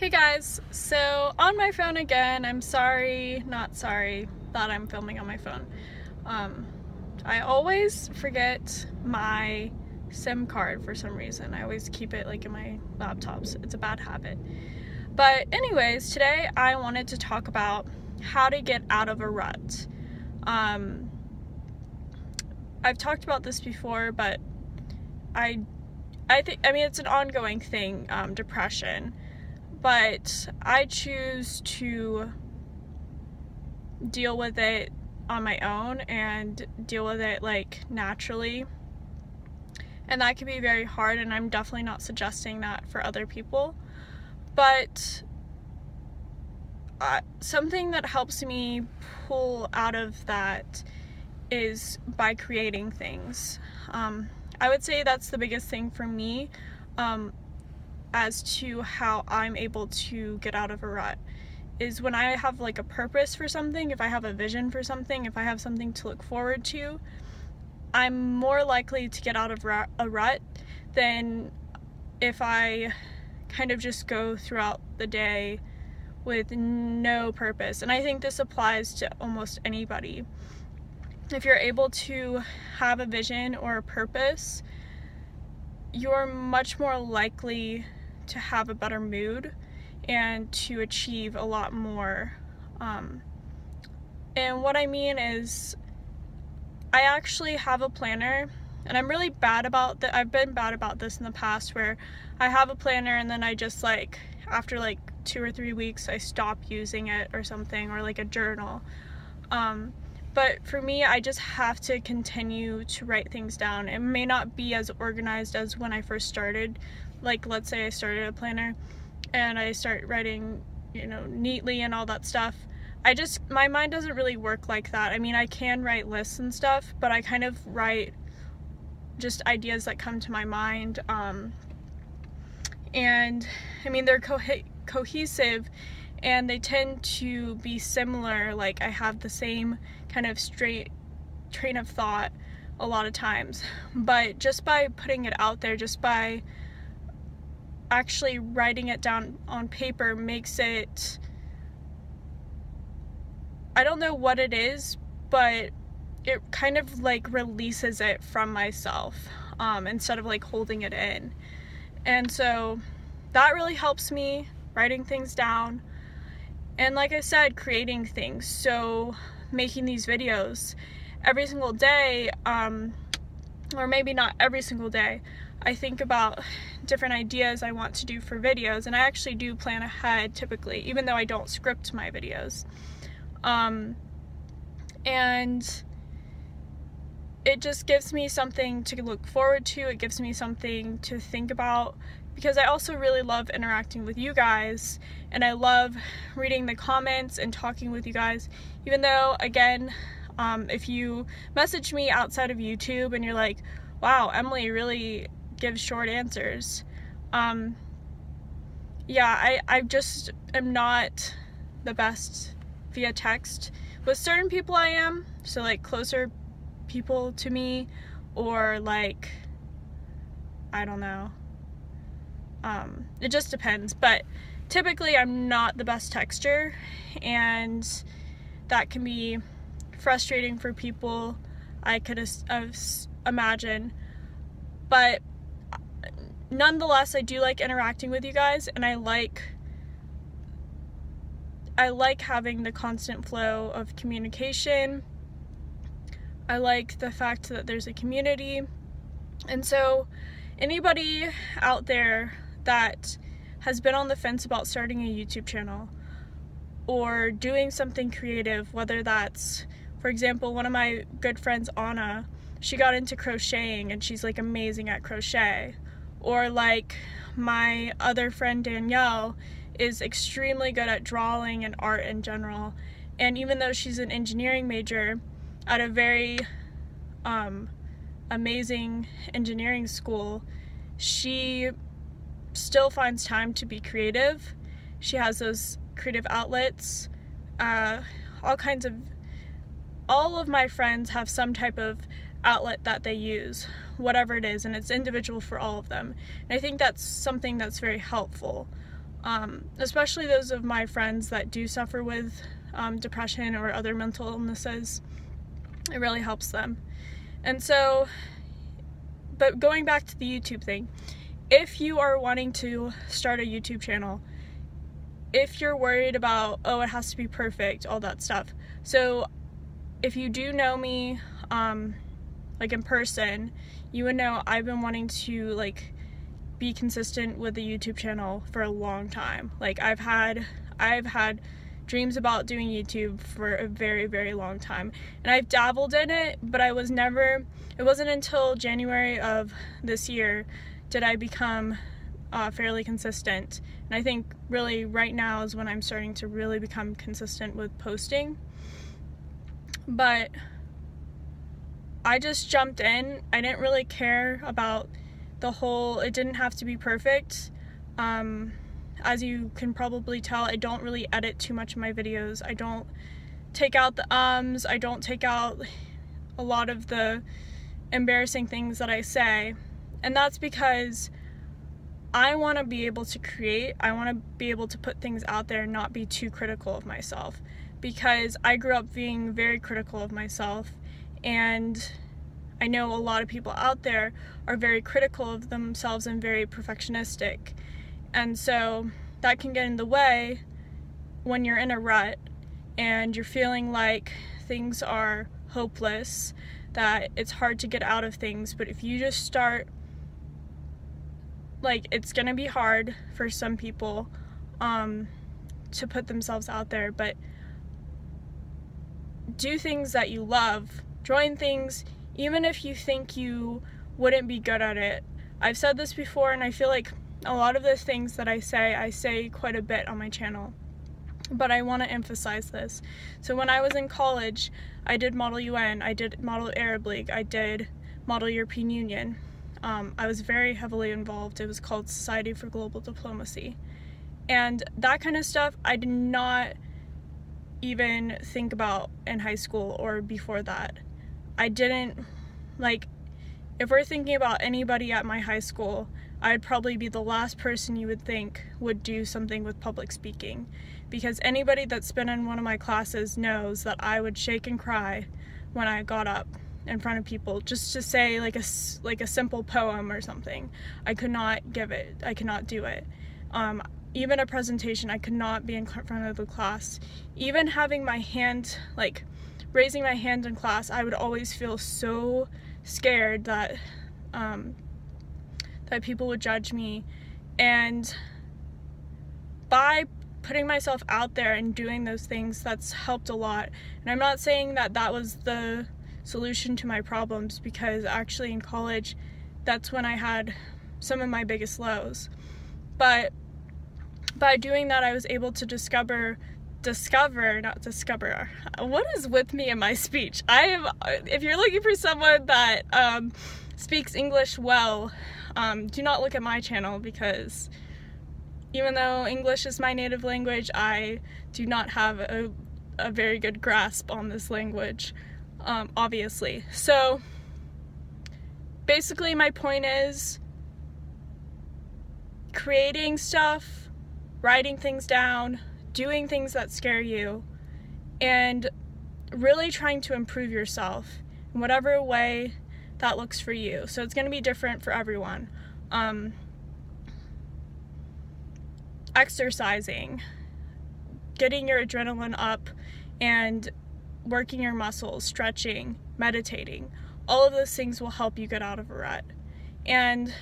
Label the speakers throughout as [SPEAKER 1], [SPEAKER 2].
[SPEAKER 1] Hey guys, so on my phone again. I'm sorry, not sorry that I'm filming on my phone. I always forget my SIM card for some reason. I always keep it like in my laptops. It's a bad habit. But anyways, today I wanted to talk about how to get out of a rut. I've talked about this before, but I think it's an ongoing thing, depression. But I choose to deal with it on my own and deal with it like naturally. And that can be very hard, and I'm definitely not suggesting that for other people. But something that helps me pull out of that is by creating things. I would say that's the biggest thing for me. As to how I'm able to get out of a rut is when I have like a purpose for something, if I have a vision for something, if I have something to look forward to, I'm more likely to get out of a rut than if I kind of just go throughout the day with no purpose. And I think this applies to almost anybody. If you're able to have a vision or a purpose, you're much more likely to have a better mood and to achieve a lot more. And what I mean is, I actually have a planner, and I'm really bad about that. I've been bad about this in the past, where I have a planner and then I just after 2 or 3 weeks I stop using it or something, or like a journal. But for me, I just have to continue to write things down. It may not be as organized as when I first started. Like, let's say I started a planner and I start writing, neatly and all that stuff. My mind doesn't really work like that. I can write lists and stuff, but I kind of write just ideas that come to my mind. And they're cohesive, and they tend to be similar. Like, I have the same kind of straight train of thought a lot of times, but just by putting it out there, just by actually writing it down on paper, makes it, I don't know what it is, but it kind of releases it from myself, instead of holding it in. And so that really helps me, writing things down. And like I said, creating things. So making these videos every single day, or maybe not every single day, I think about different ideas I want to do for videos, and I actually do plan ahead typically, even though I don't script my videos. And it just gives me something to look forward to. It gives me something to think about, because I also really love interacting with you guys, and I love reading the comments and talking with you guys. Even though, again, if you message me outside of YouTube and you're like, wow, Emily really gives short answers. Yeah, I just am not the best via text. With certain people I am, so closer people to me, or I don't know. It just depends, but typically I'm not the best texter, and that can be frustrating for people, I could imagine. But nonetheless, I do like interacting with you guys, and I like having the constant flow of communication. I like the fact that there's a community. And so anybody out there that has been on the fence about starting a YouTube channel or doing something creative, whether that's, for example, one of my good friends, Anna, she got into crocheting and she's amazing at crochet. Or my other friend Danielle is extremely good at drawing and art in general. And even though she's an engineering major at a very amazing engineering school, she still finds time to be creative. She has those creative outlets. All of my friends have some type of outlet that they use, whatever it is, and it's individual for all of them. And I think that's something that's very helpful. especially those of my friends that do suffer with depression or other mental illnesses. It really helps them. And so, but going back to the YouTube thing, if you are wanting to start a YouTube channel, if you're worried about, oh, it has to be perfect, all that stuff. So if you do know me, like in person, you would know I've been wanting to like be consistent with the YouTube channel for a long time. Like I've had dreams about doing YouTube for a very, very long time. And I've dabbled in it, but it wasn't until January of this year did I become fairly consistent. And I think really right now is when I'm starting to really become consistent with posting. But I just jumped in. I didn't really care about it didn't have to be perfect. As you can probably tell, I don't really edit too much of my videos. I don't take out the I don't take out a lot of the embarrassing things that I say. And that's because I want to be able to create. I want to be able to put things out there and not be too critical of myself. Because I grew up being very critical of myself, and I know a lot of people out there are very critical of themselves and very perfectionistic. And so that can get in the way when you're in a rut and you're feeling like things are hopeless, that it's hard to get out of things. But if you just start, like, it's gonna be hard for some people to put themselves out there, but do things that you love. Join things even if you think you wouldn't be good at it. I've said this before, and I feel like a lot of the things that I say quite a bit on my channel, but I want to emphasize this. So when I was in college, I did Model UN, I did Model Arab League, I did Model European Union. I was very heavily involved. It was called Society for Global Diplomacy. And that kind of stuff I did not even think about in high school or before that. I didn't, like, if we're thinking about anybody at my high school, I'd probably be the last person you would think would do something with public speaking, because anybody that's been in one of my classes knows that I would shake and cry when I got up in front of people just to say like a simple poem or something. I could not give it. I could not do it. Even a presentation, I could not be in front of the class. Even having my hand, like raising my hand in class, I would always feel so scared that that people would judge me. And by putting myself out there and doing those things, that's helped a lot. And I'm not saying that that was the solution to my problems, because actually in college, that's when I had some of my biggest lows. But by doing that, I was able to discover, what is with me in my speech? If you're looking for someone that speaks English well, do not look at my channel, because even though English is my native language, I do not have a very good grasp on this language, obviously. So basically my point is creating stuff, writing things down, doing things that scare you, and really trying to improve yourself in whatever way that looks for you. So it's going to be different for everyone. Exercising, getting your adrenaline up and working your muscles, stretching, meditating, all of those things will help you get out of a rut. And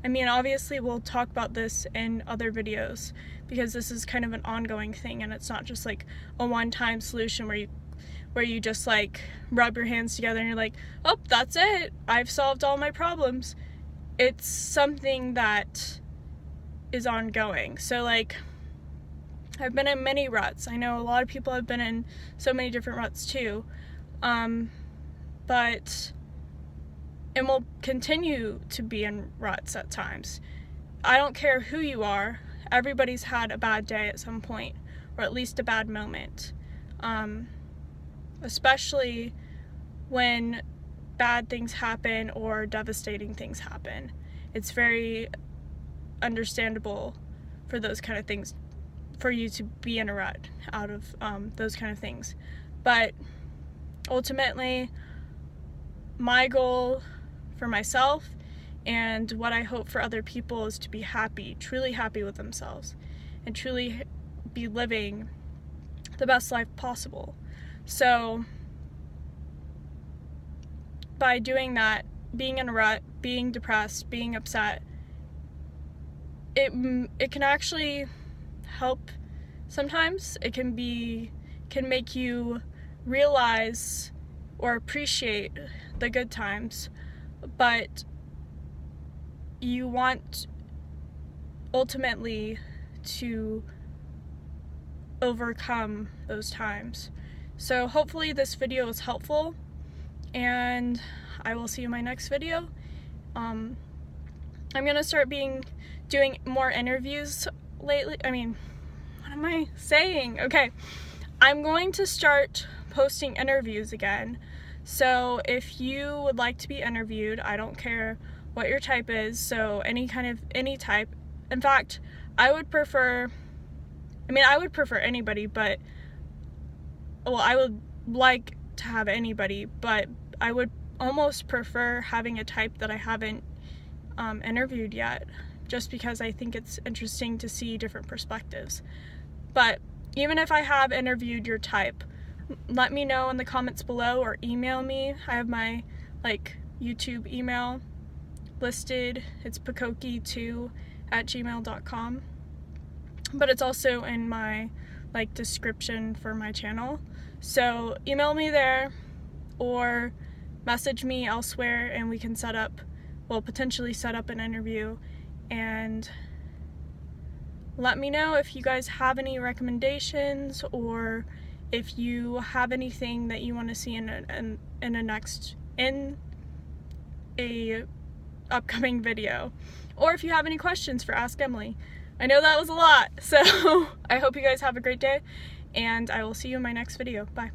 [SPEAKER 1] I mean, obviously we'll talk about this in other videos, because this is kind of an ongoing thing, and it's not just like a one-time solution where you just like rub your hands together and you're like, oh, that's it, I've solved all my problems. It's something that is ongoing. So like, I've been in many ruts. I know a lot of people have been in so many different ruts too. But and will continue to be in ruts at times. I don't care who you are, everybody's had a bad day at some point, or at least a bad moment. Especially when bad things happen or devastating things happen. It's very understandable for those kind of things, for you to be in a rut out of those kind of things. But ultimately, my goal for myself and what I hope for other people is to be happy, truly happy with themselves, and truly be living the best life possible. So by doing that, being in a rut, being depressed, being upset, it can actually help sometimes. It can make you realize or appreciate the good times, but you want ultimately to overcome those times. So hopefully this video was helpful, and I will see you in my next video. I'm gonna start doing more interviews lately. What am I saying? Okay, I'm going to start posting interviews again. So if you would like to be interviewed, I don't care what your type is, so any type. In fact, I would prefer anybody, but I would like to have anybody, but I would almost prefer having a type that I haven't interviewed yet, just because I think it's interesting to see different perspectives. But even if I have interviewed your type, let me know in the comments below or email me. I have my YouTube email listed. It's pucokie2@gmail.com, but it's also in my description for my channel. So email me there or message me elsewhere, and we can potentially set up an interview. And let me know if you guys have any recommendations, or if you have anything that you want to see in a upcoming video, or if you have any questions for Ask Emily. I know that was a lot, so I hope you guys have a great day, and I will see you in my next video. Bye.